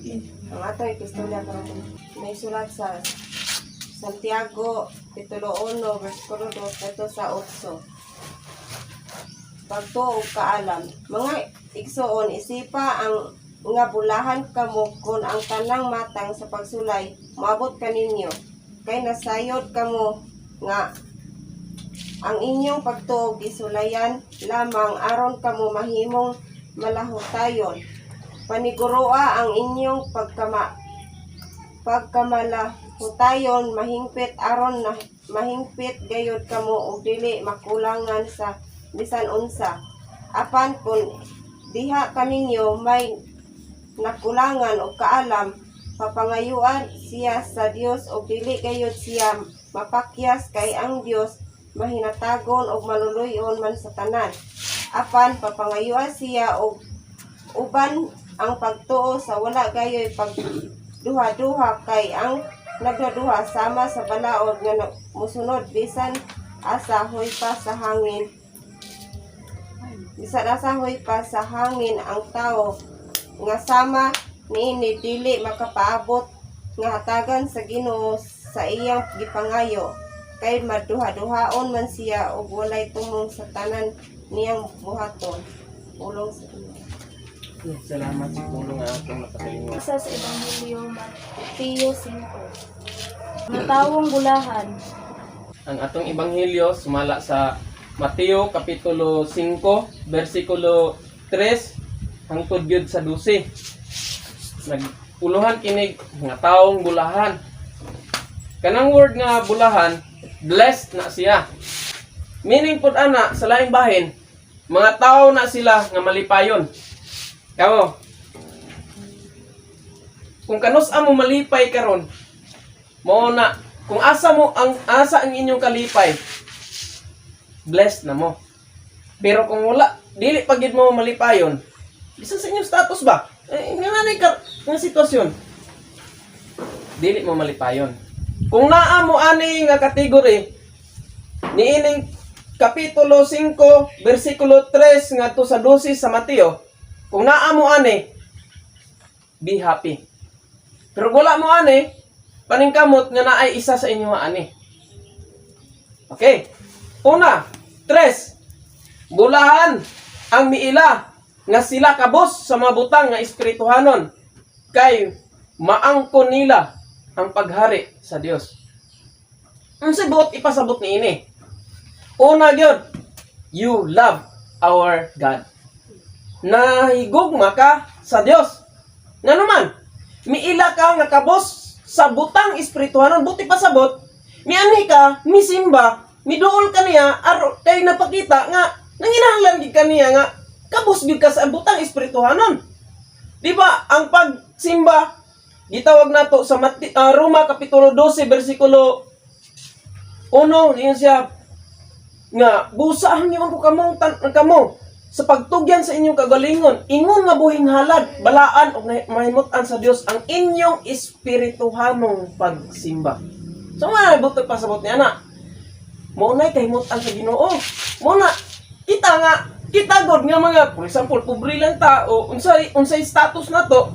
Ang atong epistolya karon may sulat sa Santiago, Kapitulo 1, versikulo 2, ito sa 8. Pagtuo ug kaalam. Mga igsoon, isipa ang nga bulahan kamo kung ang tanang matang sa pagsulay moabot kaninyo. Kay nasayod kamo nga ang inyong pagtuo gisulayan lamang aron kamo mahimong malahutayon. Paniguroa ang inyong pagkamalahutayon mahingpit aron na mahingpit gayud kamo ug dili makulangan sa bisan unsa. Apan kung diha kaninyo may nakulangan o kaalam, papangayuan siya sa Dios o dili gayud siya mapakyas kay ang Dios mahinatagon o maluluyon man sa tanan. Apan papangayuan siya o uban ang pagtuo sa wala gayoy pagduha-duha kay ang nagduha sama sa balaod nga musunod bisan asahoy pa sa hangin. Bisan asahoy pa sa hangin ang tao nga sama niini dili makapaabot nga hatagan sa Ginoo sa iyang gipangayo kay maduha-duhaon man siya ug walay tumong sa tanan niyang buhaton. Pulong sa Ginoo. Salamat sa tulong nga akong nakatalingon. Isa sa Ebanghelyo Mateo 5. Natawong bulahan. Ang atong ebanghelyo sumala sa Mateo Kapitulo 5, versikulo 3 hangtod gyud sa 12. Nagpuluhan kinig nga taong bulahan. Kanang word nga bulahan, blessed na siya. Meaning pud ana sa laing bahin, mga tao na sila nga malipayon. Kamo, kung kanus amo malipay karon, mao na kung asa ang inyong kalipay, blessed na mo. Pero kung wala, dili pa gid mo malipayon, bisan sa inyong status ba? Nanay ka ng sitwasyon, dili mo malipayon. Kung naa mo ani nga kategory, niining Kapitulo 5, versikulo 3 nga to sa 12 sa Mateo, kung naa mo ani, be happy. Pero wala mo ani, paningkamot nga naay isa sa inyo ani. Okay. Una, 3. Bulahan ang miila nga sila kabos sa mga butang nga espirituhanon kay maangkon nila ang paghari sa Dios. Ang sabot ipasabot niini. Una gyud, you love our God. Nahigugma ka sa Dios. Nga naman, miila ka nga kabos sa butang espirituhanon, buti pasabot, mianhi ka, misimba, miduol ka niya, kay napakita nga, nanginahanglan gid ka niya nga, kabos gid ka sa butang espirituhanon. Di ba, ang pagsimba, gitawag nato sa Roma Kapitulo 12, versikulo 1, niyan siya, nga, busahan niyo ko kamo, sa pagtugyan sa inyong kagalingon, ingon nga buhing halad, balaan o mahimutan sa Dios ang inyong espirituhanong pagsimba. So nga, buto pasabot niya na. Muna kahimutan sa Ginoo. Muna, kita god nga mga, for example, pobre lang ta, o unsay status na to,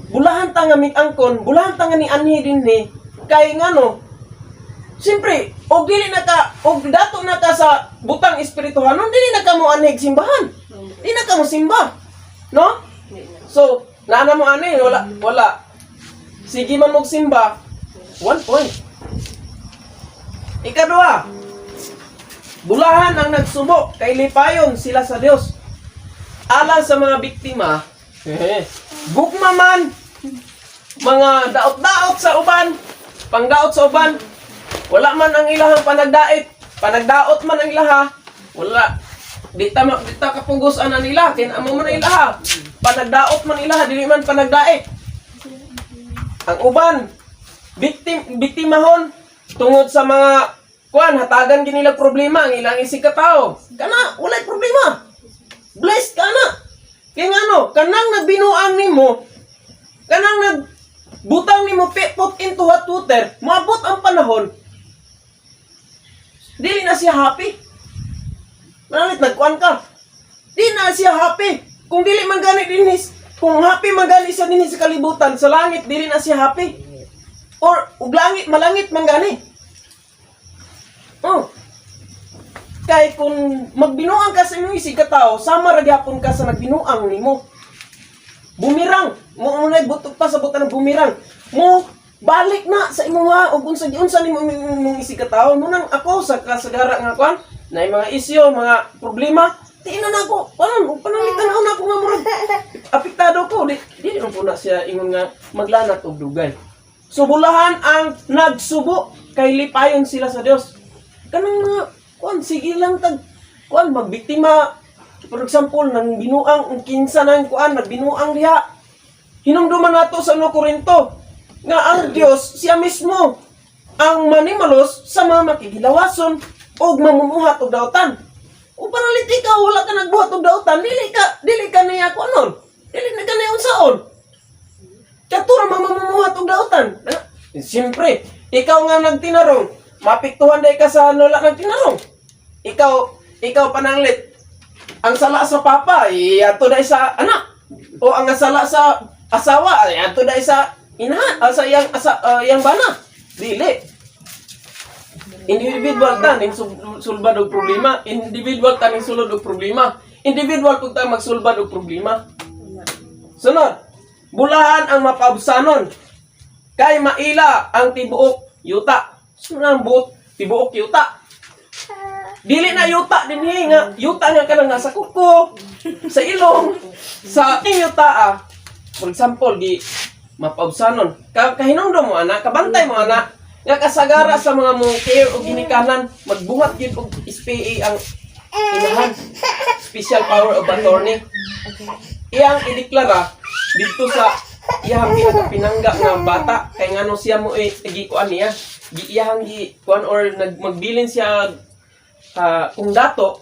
bulahan ta nga mitangkon, bulahan ta nga ni anhi din ni, kay nga no, siyempre, og dili na ka, og dato na ka sa butang espirituhanon, dili na ka mo anig simbahan. Dili na ka mo simba. No? So, naana mo ani, wala. Sige man mong simba, 1 point. Ikadua, bulahan ang nagsubo, kay lipayon sila sa Dios. Alang sa mga biktima, gugma man, mga daot-daot sa uban, pangdaot sa uban, wala man ang ilahang panagdaot man ang ilaha, wala. Di ta kapugusan na nila, kinamo man ang ilaha. Panagdaot man ilaha, dili man panagdait. Ang uban, biktimahon, tungod sa mga, hatagan ginilang problema, ang ilang isig katao. Kana, walay problema. Blessed ka na. Kaya nga no, kanang nagbinuang nimo, kanang nagbutang nimo put into hot water, maabot ang panahon, dili na siya happy. Manalit nagkuan ka. Di na siya happy. Kung dili man gani din Kung happy magani sa dinhi sa kalibutan, sa langit dili na siya happy. Or ug langit malangit man gani. Oh. Kay kung magbinuang ka sa imong isig ka tao, sama ra gyapon ka sa nagbinuang nimo. Bumirang, mo unay butok pa sa butang ng bumirang. Mo balik na sa imong ug unsa nimo imong isig ka tao, mo nang ako sa kasagara nga kwan, na mga isyu, mga problema, tingnan ako, pananglitan na ako nga murag apektado ko, di ron po na siya ingon nga maglanat og dugay. So bulahan ang nagsubo kay lipayon sila sa Dios. Kanang mga kuan sige lang tag kuan magbiktima, for example nang binuang ang kinsa nang kuan nagbinuang diha. Hinumduman nato sa 1 Korinto nga ang Dios siya mismo ang manimalos sa mga makigilawason og mamumuhat og daotan. O panalit ikaw wala ka nagbuhat og daotan, dili ka niya kuanon. Dili na ka niya unsaon. Katura mamumuhat og daotan. Siyempre, ikaw nga nagtinarong, mapiktuhan day ka sa wala nagtinarong. Ikaw pananglit. Ang sala sa papa, ato day sa anak. O ang sala sa asawa, ato day sa inahan, sa yang bana. Dili. Individual taning sulbad og problema, individual taning sulod og problema, individual pud ta magsulbad og problema. Sunod, bulahan ang mapaabsanon. Kay maila ang tibuok yuta. Sunod ang buot tibuok yuta. Dili na yuta dinhi nga yuta nga kanang nasa kuko, sa ilong, sa yuta For example, gi mapaabsanon. Kahinungdom mo ana, kabantay mo ana. Nga kasagara sa mga mong care o ginikanan, magbuhat yun og SPA ang inahan. Special Power of Attorney. Iyang ideklara dito sa iyang pinangga nga bata. Kay ngano siya mo gikuan niya. Iyang gikuan or magbilin siya kung dato,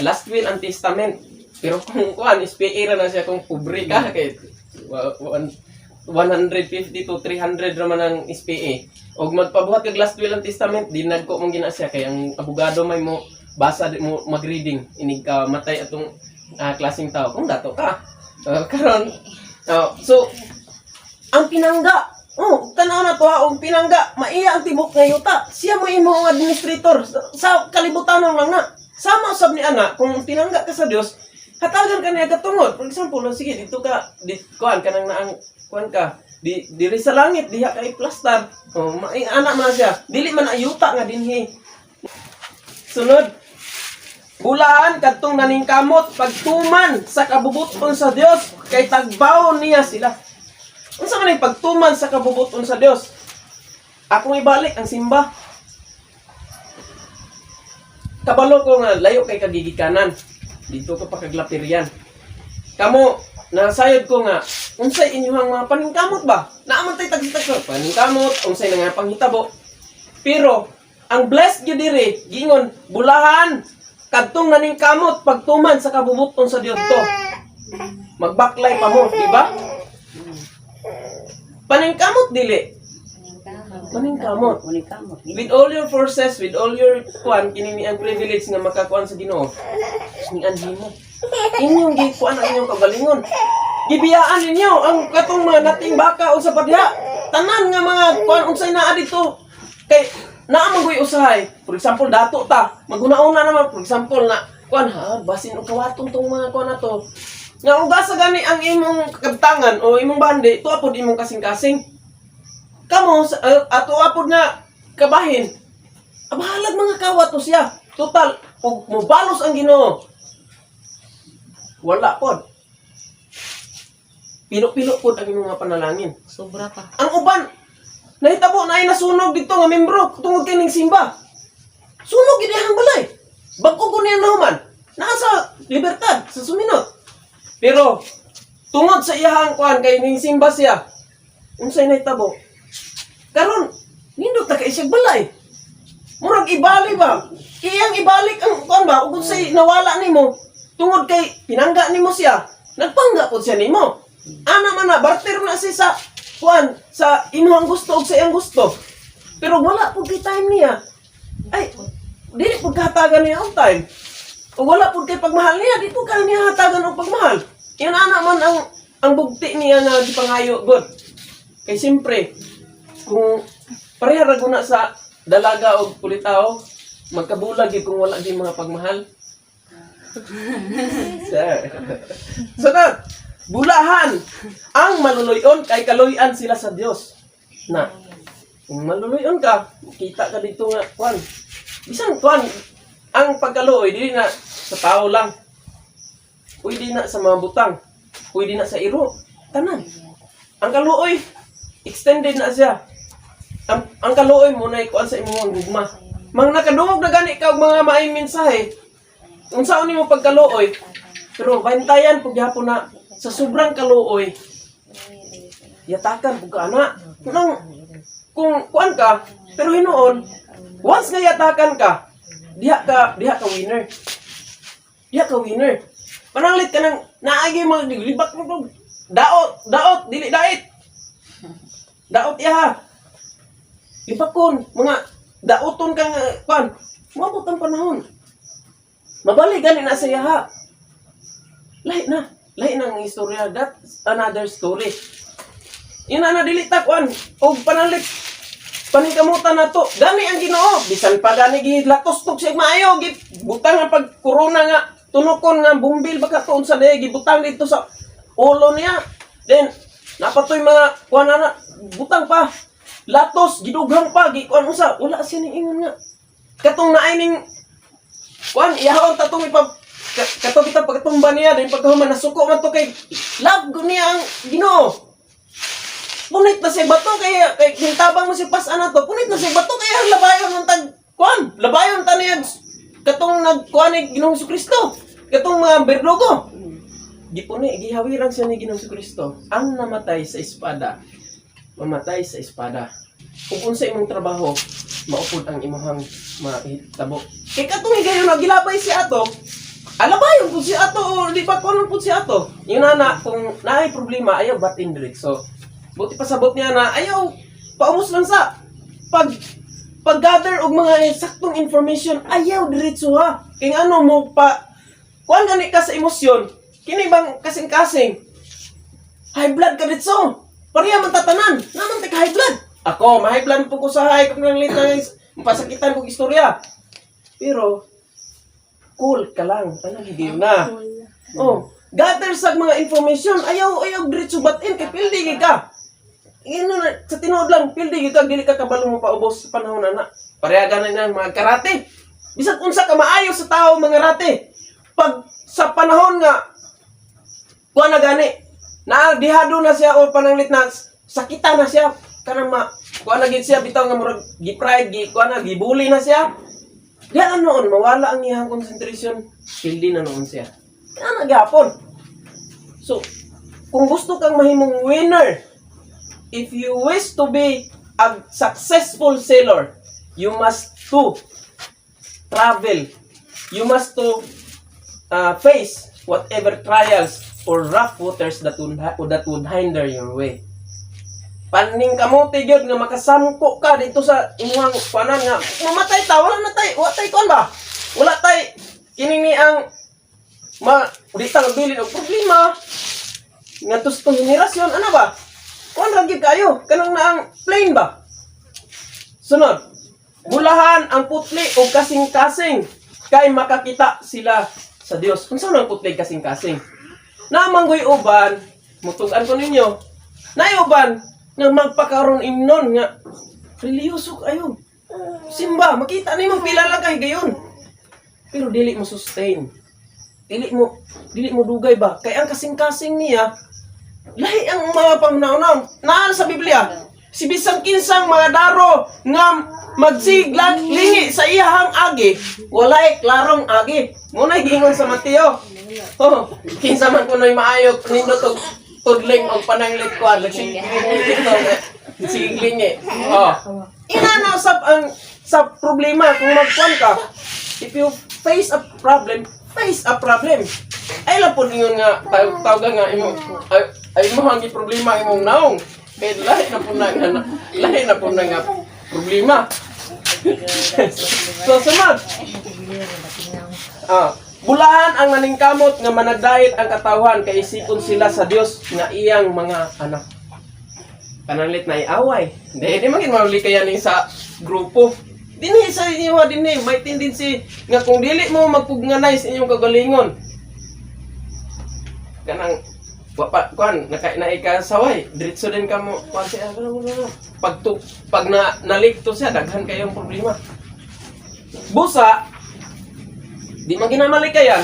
last will and testament. Pero kung kuan, SPA ra na siya kung pobre ka. Kay 150 to 300 raman ang SPA. Og magpabuhat kag last will and testament, dinagko mong gina siya kay ang abogado may mo basa mo mag-reading inig ka matay atong klaseng tao kung dato ka. Karon so ang pinangga, tanaw na to ang pinangga, maiya ang tibok nga yuta. Siya mo imong administrator sa kalibutan lang na. Sama usab ni ana kung pinangga ka sa Dios, hatagan ka niya katungod. For example, sige dito ka, kuan kanang naang kuan ka. Diri sa langit diha kay plastar. Anak man siya. Dili man ayuta nga dinhi. Sunod. Bulaan kadtong naningkamot pagtuman sa kabubuton sa Dios kay tagbaw niya sila. Unsa man pagtuman sa kabubuton sa Dios? Akong ibalik ang simba. Kabalo ko nga layo kay kagigikanan. Dito ko pa kaglapirian. Kamo nasayod ko nga unsay inyong mga paningkamot ba? Naaman tay tagtag paningkamot, unsay nga panghitabo. Pero ang blessed gyud diri, gingon bulahan kadtong naningkamot pagtuman sa kabubuton sa Dios to. Magbaklay pa mo, di ba? Paningkamot dili. Paningkamot. With all your forces, with all your kuan kini ang privilege nga makakuan sa Ginoo. Ning anhin mo. Inyong gikuan ang inyong kagalingon. Gibiyaan ninyo ang katong mga nating baka o sa padya. Tanan nga mga kuan unsay naa dito. Kay naa man goy usahay. For example, dato ta. Maguna-una naman for example na kuan basin og kawaton tong mga kuan nato. Nga ugasa gani ang imong kabtangan o imong bandi, tuapod imong kasing-kasing. Kamo ato apod nga kabahin. Abahalag mga kawato siya. Total ug mobalos ang Ginoo. Wala pod. Pilo-pilo pod ang imong mga panalangin. Sobra pa. Ang uban nahitabo na ay nasunog dito nga membro tungod kay ning simba. Sunog gid ang balay. Bag-o ko niya nahuman. Nasa libertad sa suminot. Pero tungod sa iyang kuan kay ning simba siya. Unsay nahitabo? Karon nindot ta kay siya balay. Murag ibalik ba? Iyang ibalik ang kuan ba ug unsay nawala nimo tungod kay pinangga nimo siya. Nagpangga pod siya nimo. Ana man na barter na siya sa kuan sa imong gusto ug sa iyang gusto. Pero wala pud kay time niya. Ay, dili pud kahatagan niya og time. O wala pud kay pagmahal niya, di pud kay niya hatagan og pagmahal. Yan ana man ang bugti niya nga gipangayo god. Kay siyempre, kung pareha ra guna sa dalaga o pulitaw, magkabulag gyud kung wala gyud mga pagmahal. Sir. Sunod, bulahan ang maluluyon kay kaluyan sila sa Dios. Na, kung maluluyon ka, kita ka dito nga, kwan. Bisan kwan, ang pagkaluoy, di na sa tao lang. Pwede na sa mga butang. Pwede na sa iro. Tanan. Ang kaluoy, extended na siya. Ang kaluoy mo na ikuan sa imong gugma. Mang nakadungog na gani ka og mga maayong mensahe. Unsaon nimo pagkaluoy? Pero bantayan pug gyapon na sa sobrang kaluoy. Yatakan pug ana. Kung kuan ka, pero hinuon, once nga yatakan ka, diha ka winner. Diha ka winner. Pananglit ka nang naagi mga libak mo. Daot, dili dait. Daot ya. Libakon, mga daoton kang kwan. Mabot ang panahon. Mabalik gani na sa yaha. Lahi na ang istorya. That's another story. Yun na dilita kwan. O pananglit, paningkamutan na to. Gani ang Ginoo. Bisan pa gani gilatos-tok siya maayo. Butang ang pag corona nga. Tunokon nga bumbil baka tuon sa day. Gibutang dito sa ulo niya. Then, napatoy mga kuan na. Butang pa. Latos. Gidugang pa. Gikuan usa. Wala siya ni ingon nga. Katong naining kuan. Iyahon tatong katong kita pagkatumba niya. Then pagkahuman nasuko man to kay love ko niya ang Ginoo. Punit na siya bato kaya hintabang mo si pasan na to. Punit na siya bato kaya labayon ng tag kuan. Labayon ta niya katong nagkuan ni Ginoong Kristo. Katong mga berdugo. Gihawiran siya ni Ginoong Kristo. Ang namatay sa espada, mamatay sa espada. Kung unsa imong trabaho, maupod ang imong mahitabo. Kay katong higayon nagilabay si ato. Alabayon po si ato o di ba kuan po si ato. Yun na kung naay problema ayaw batin diretso. Buti pasabot niya na ayaw paumos lang sa pag-gather og mga saktong information, ayaw diretso ha. Kay ano mo pa kuan gani ka sa emosyon, kini bang kasing-kasing. High blood ka diretso. Pareha man tatanan, naman tika high blood. Ako, ma-high blood po ko sa high kung nang lita mapasakitan kong istorya. Pero cool ka lang, ano hindi na. Oh, gather sa mga information, ayaw diretso batin kay pildi ka. Ino na sa tinuod lang pildi ka dili ka kabalo mo paubos sa panahon na. Pareha ganan na mga karate. Bisan unsa ka maayo sa tao mga karate. Pag sa panahon nga kuan na gani na dihado na siya o pananglit na sakita na siya kanang kuan na gid siya bitaw nga murag gi-pride kuan na gibully na siya. Diyan noon mawala ang iyang concentration, pildi na noon siya. Ana gyapon. So, kung gusto kang mahimong winner, if you wish to be a successful sailor, you must to travel. You must to face whatever trials or rough waters that would hinder your way. Paning kamuti gyud nga makasamko ka dito sa imong kuanan nga mamatay ta wala tay kon ba? Wala tay kini ni ang di ta bilin og problema ngadto sa henerasyon ana ba? Kuan ra gyud kayo kanang naang plane ba? Sunod. Bulahan ang putli og kasing-kasing kay makakita sila sa Dios. Unsa man putli kasing-kasing? Namanggoy uban, mutugan ko ninyo. Nay uban nga magpakaroon imnon nga reliyoso kayo. Simba, makita nimo pila lang kay gayon. Pero dili mo sustain. Dili mo dugay ba? Kay ang kasing-kasing niya lahi ang mga pangunaon. Naa sa Biblia, si bisan kinsang mga daro nga magsiglag lingi sa iyahang agi, walay klarong agi. Munay gingon sa Mateo. Oh, kinsa man kunoy maayo nindot og tudling og pananglit kuan sigling eh. Oh. Inana sa problema kung magkuan ka. If you face a problem, face a problem. Ay lang po ningon nga tawag nga imo ay mo ang problema imong naong. Kay lahi na po na nga problema. So sunod. Bulahan ang maningkamot nga managdait ang katawhan kay isipon sila sa Dios nga iyang mga anak. Kanalit na iaway. Di maging maulikayan sa grupo. Dinhi sa inyo dinhi may tendency nga kung dili mo magpugnanay sa inyong kagalingon. Kanang kuan naikasaway diretso din ka mo kuan siya pag nalikto siya daghan kayong problema. Busa di man ginamalikayan.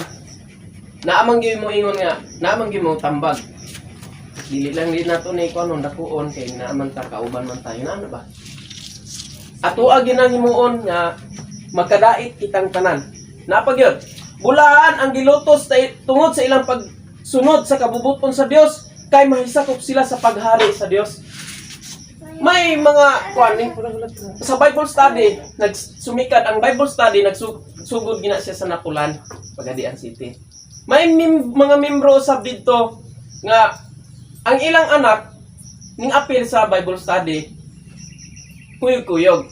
Naamang gyud mo ingon nga, naamang gyud mo tambag. Dili lang din nato ni kuno dakuon kay naaman ta kauban man tayo na ano ba? Ato gyud ang himuon nga magkadait kitang tanan. Napagyod. Bulahan ang gilutos tungod sa ilang pagsunod sa kabubuton sa Dios kay mahisakop sila sa paghari sa Dios. May mga kuan sa Bible study, nagsumikat ang Bible study, nagsugod gina siya sa Napulan, Pagadian City. May mga membro sab didto nga ang ilang anak ning apil sa Bible study kuyog-kuyog.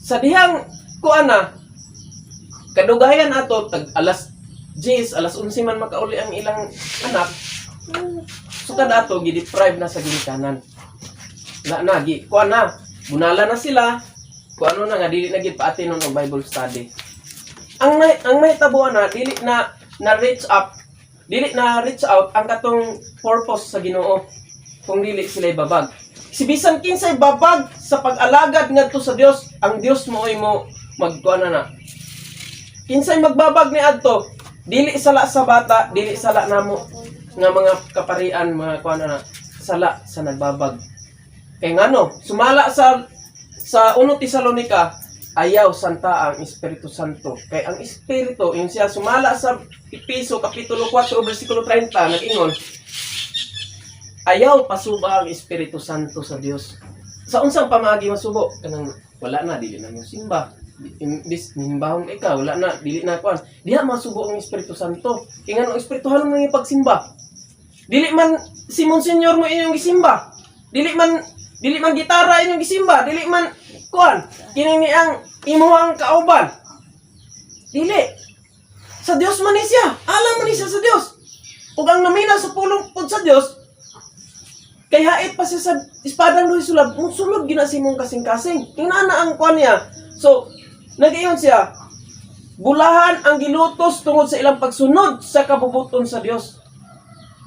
Sa dihang kuana kadugayan ato tag alas 10, alas 11 man makauli ang ilang anak. Sukad ato gi-deprive na sa ginikanan. Nagi, kuan na, bunala na sila, kung ano na nga, dili na gid paatin ng Bible study. Ang mahitabuan na, dili na reach out ang katong purpose sa Ginoo kung dili sila babag. Si bisan kinsay babag sa pag-alagad ngadto sa Dios, ang Dios mo ay mo magkuan na. Kinsay magbabag ni adto, dili sala sa bata, dili sala namo nga mga kaparian, mga kuan na sala sa nagbabag. Kaya ngano, sumala sa 1 Tesalonica, ayaw santa ang Espiritu Santo. Kaya ang Espiritu, yung siya sumala sa Episo, Kapitulo 4, versikulo 30, nag-ingon, ayaw pasuba ang Espiritu Santo sa Dios. Sa unsang pamagi masubo, kanang wala na, dili na yung simba. Nimbahong ikaw, wala na, dili na kuan. Diha masubo ang Espiritu Santo. Kaya ngano, Espiritu halong mo yung pagsimba. Dili man, si Monsignor mo inyong gisimba. Dili man gitara inyong gisimba, dili man kuan, kining ang imuhang kauban. Dili. Sa Dios man ni siya. Alam man ni siya sa Dios. Ug ang namina sa pulong pud sa Dios, kay hait pa siya sa espadang duhay sulab, sulod gina si mong kasing-kasing. Ingana ang kuan niya. So, nag-iyon siya, bulahan ang gilutos tungod sa ilang pagsunod sa kabubuton sa Dios.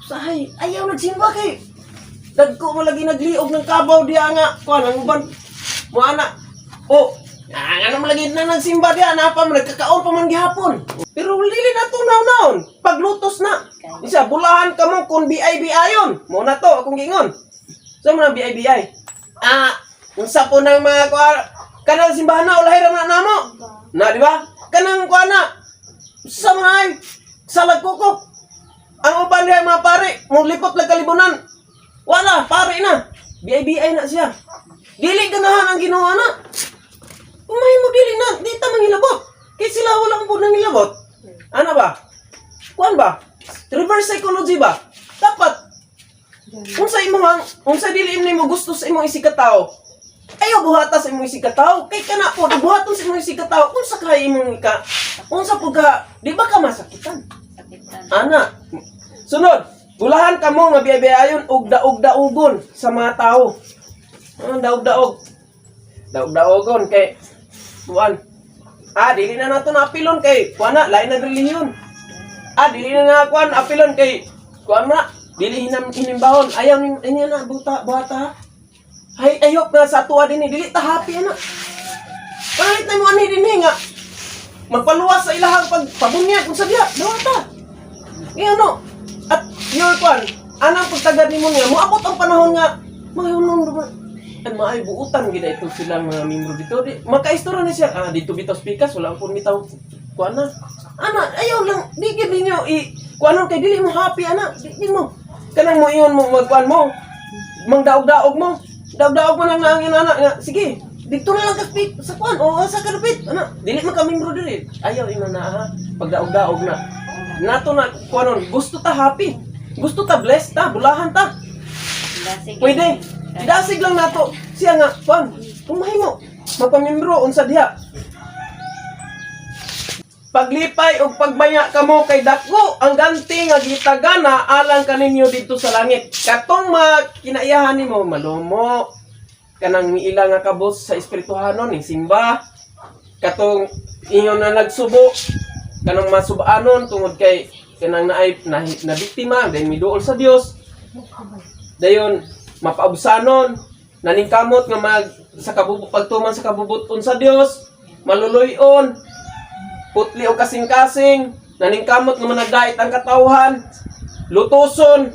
Sahay, ayaw nagsimba kay dagko mo lagi nagliog ng kabaw diya nga kuan ang uban mo ana ano mo lagi na nagsimba diya napa mo nagkakaon pa man gihapon pero dili na to naon paglutos na isa bulahan ka mo kun BIB ayon mo na to akong gingon sa mo na BIB unsa po nang mga kuan kanang simbahan na ulahi ra na namo na di ba kanang kuan na sa mga salag kuko ang uban diya mga pare mo lipot lang kalibunan. Wala, pare na. BIBI na siya. Dili ganahan ang ginawa na. Umay mo dili na, di ta mangilabot. Kaya sila walang po nangilabot. Ano ba? Kuan ba? Reverse psychology ba? Dapat, unsa dili mo gusto sa imong isikataw. Ayaw buhata sa imong isikataw. Kay kana po, buhaton sa imong isikataw. Unsa ka imong unsa po ka, di ba ka masakitan? Ana. Sunod. Bulahan kamo nga biyabiyayon og daog-daogon sa mga tao. Daog-daog. Daog-daogon kay kuan. Dili na nato na apilon kay kuan na lain na relihiyon. Dili na kuan apilon kay kuan na dili hinimbahon. Ayaw niya na buhata. Hay ayok na sa tuwa dinhi dili ta happy na. Kahit na mo ani dinhi nga magpaluwas sa ilahang pagpabunyag sa diha. Dawata. Ano? At your kwan, anang pagtagad ni mo nga, moabot ang panahon nga, mayroon naman, maay buutan, gina ito silang mga membro dito, makaistora na siya, dito bitaw speakers, wala po bitaw, kwan na, ayaw lang, digid ninyo, kwan kay dili mo happy, di mo, kanang mo iyon mo, magkwan mo, mangdaog-daog mo lang na ang inana, nga, sige, dito na lang ka-speak, sa kwan, o sa kalupit, dili mo ka membro dili, ayaw inana, pagdaog-daog na, nato na kuanon gusto ta happy gusto ta blessed ta bulahan ta pwede idasig lang nato siya nga kuan kung mahimo magpamimbro unsa diha paglipay o pagbaya kamo kay dako ang ganti nga gitagana alang kaninyo dito sa langit. Katong kinaiyahan nimo malumo kanang miila nga kabos sa espirituhanon ning simba. Katong inyo na nagsubo kanang masubaanon tungod kay kanang na biktima dahil miduol sa Dios. Dayon mapaubsanon naningkamot nga sa pagtuman sa kabubuton sa Dios, maluluyon, putli o kasing-kasing, naningkamot nga managdait ang katawhan, lutuson,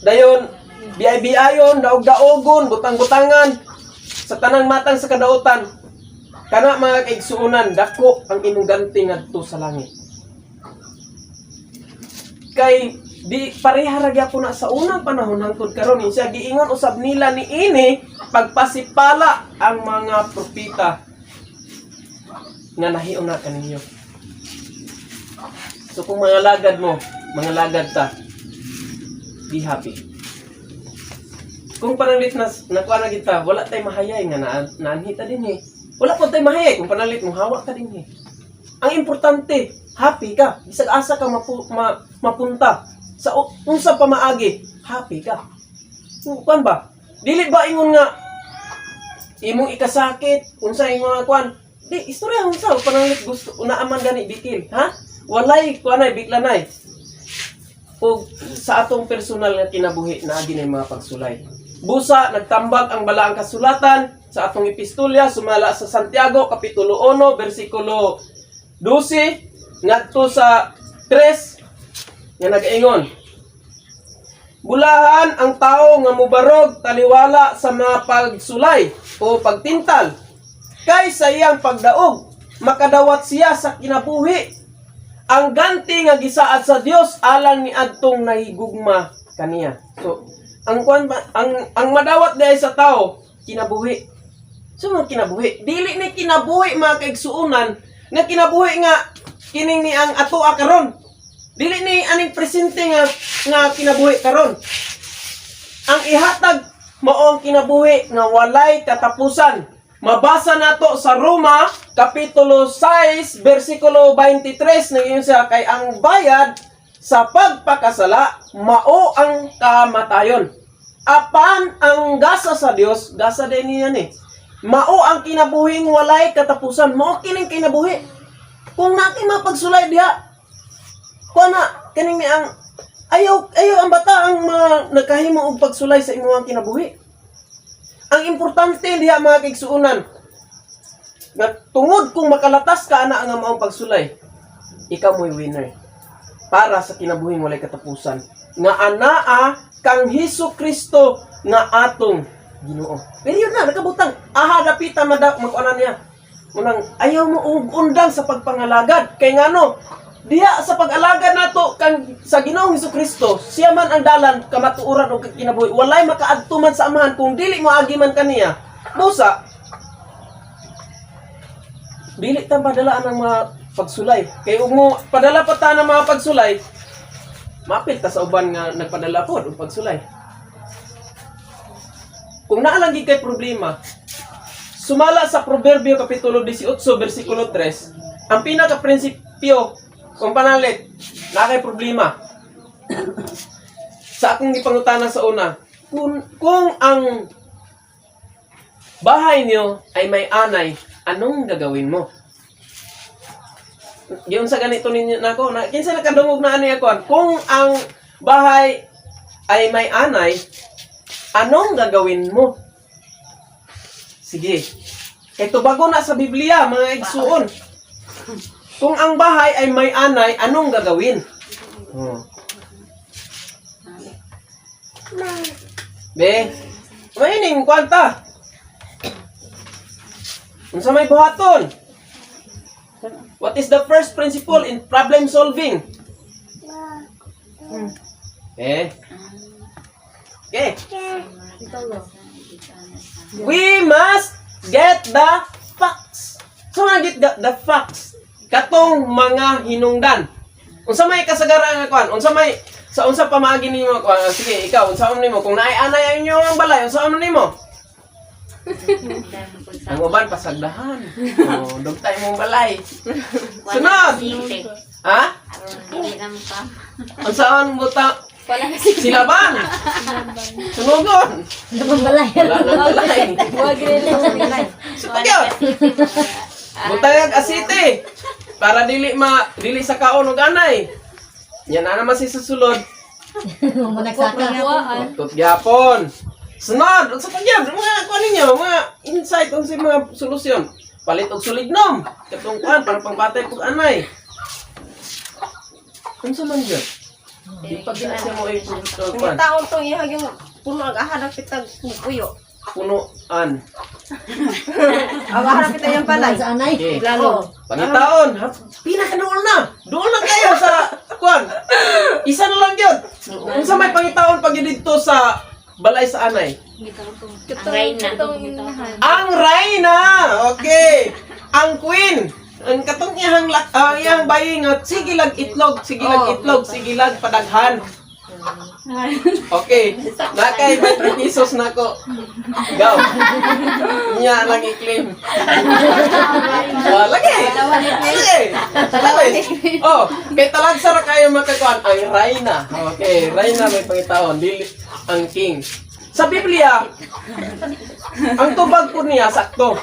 dayon, biyay-biyayon, daog-daogon, butang-butangan, sa tanang matang sa kadautan, kana mga kaigsuunan, dako ang inyong ganti ngadto sa langit. Kay di pareha ra gyapon na sa unang panahon hangtod karon siya giingon usab nila ni ini pagpasipala ang mga propeta nga nahiuna kaninyo. So kung mga lagad mo, mga lagad ta, be happy. Kung panalit na nakuha na kita, wala tay mahayay nga naanhita din eh. Wala po tay mahayay kung panalit mo hawa ka din eh. Ang importante, happy ka. Bisag asa ka mapunta. Sa unsa pa maagi, happy ka. Kuan ba? Dili ba ingon nga imong ikasakit, unsa imong kuan? Di istorya unsa panalit gusto una man gani bikil, ha? Walay kuanay biklanay. Ug sa atong personal nga kinabuhi na agi nay mga pagsulay. Busa nagtambag ang balaang kasulatan sa atong epistolya sumala sa Santiago kapitulo 1 bersikulo 12 ngadto sa 3 nga nag-ingon, bulahan ang tao nga mubarog taliwala sa mga pagsulay o pagtintal kay sa iyang pagdaog makadawat siya sa kinabuhi ang ganti nga gisaad sa Dios alang ni adtong nahigugma kaniya. So ang madawat dahil sa tao kinabuhi. So mga kinabuhi dili ni kinabuhi mga kaigsuunan nga kinabuhi nga kining ni ang atoa karon. Dili ni aning presente nga kinabuhi karon. Ang ihatag mao ang kinabuhi nga walay katapusan. Mabasa nato sa Roma kapitulo 6 bersikulo 23 ngayon siya kay ang bayad sa pagpakasala mao ang kamatayon. Apan ang gasa sa Dios, gasa din niya ni. Mao ang kinabuhing walay katapusan. Mao kining kinabuhi. Kung natin mapagsulay diha kuana kaning ni ang ayaw ang bata ang nagkahimo og pagsulay sa imong kinabuhi. Ang importante diha mga kaigsuunan nga tungod kung makalatas ka ana nga maong pagsulay, ikaw mo'y winner para sa kinabuhing walay katapusan. Nga anaa kang Hesukristo nga atong Ginoo. Pero yun na nakabutang aha dapita magkuana niya. Munang ayaw mo og undang sa pagpangalagad kay ngano diha sa pag-alagad nato kang sa Ginoong Hesukristo, siya man ang dalan kamatuoran o kinabuhi. Walay makaadto man sa amahan kung dili mo agi man kaniya. Busa, dili ta padalaan ang mga pagsulay. Kay ug mo padala pa ta ng mga pagsulay, mapil ta sa uban nga nagpadala pod og pagsulay. Kung naa lang gid kay problema, sumala sa Proverbio kapitulo 18 bersikulo 3, ang pinaka-prinsipyo kung panalit, na kay problema. Sa akong ipangutanan sa una, kung ang bahay niyo ay may anay, anong gagawin mo? Yun sa ganito ninyo nako, kinsa nakadungog na ani ako. Kung ang bahay ay may anay, anong gagawin mo? Sige. Kay tubago na sa Biblia, mga igsuon. Kung ang bahay ay may anay, anong gagawin? Be, maining kwanta. Unsa may buhaton? What is the first principle in problem solving? Okay. We must get the facts. So, get the facts. Katong mga hinungdan. Unsa may kasagaran nga kuan? Unsa may sa unsa pamaagi nimo kuan? Sige, ikaw unsa man nimo? Kung naay anay inyo ang balay, unsa man nimo? Ang uban pasagdahan. Oh, dugtay mong balay. Sunod. Ha? Ang saan mo ta? Silaban. Sunugon. Wala nang balay. Sutagyan. Butayag asite. Para dili sa kaon ug anay. Yan na naman si susulod. Tut gyapon. Sunod, sa pagyan, mga kuan ninyo, mga insight unsay mga solusyon. Palit og sulignom. Katong kuan para pangbatay pug anay. Unsa man gyud? Di pa gina siya mo ay kuan. Taon tong iya yung puno ang ahad ang pitag puyo. Punuan. Awa kita yung balay. Okay. Lalo. Pangitaon, pinakaduol na. Duol na kayo sa kuan. Isa na lang gyud. Unsa may pangitaon pag dito sa balay sa anay? Ang Reyna. Okay. Ang Queen. Ang katong iyang bayi nga sige lag itlog, sige lag padaghan. Okay. Nakay 20 pesos nako. Go. Nya lang i-claim. Lagi. Oh, kay talag sara kayo makakuan ang Reyna. Okay, Reyna may pangitaon, dili ang king. Sa Biblia, ang tubag po niya sakto.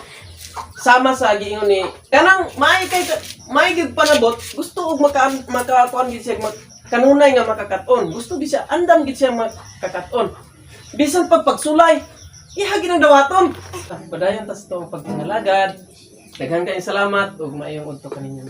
Sama sa giingon ni kanang may gid panabot, gusto og makakuan gid siya kanunay nga makakaton. Gusto gid siya andam gid siya makakaton. Bisan pagsulay, iha gid ang dawaton. Padayon tas to pagpangalagad. Daghang kayong salamat ug maayong udto kaninyo.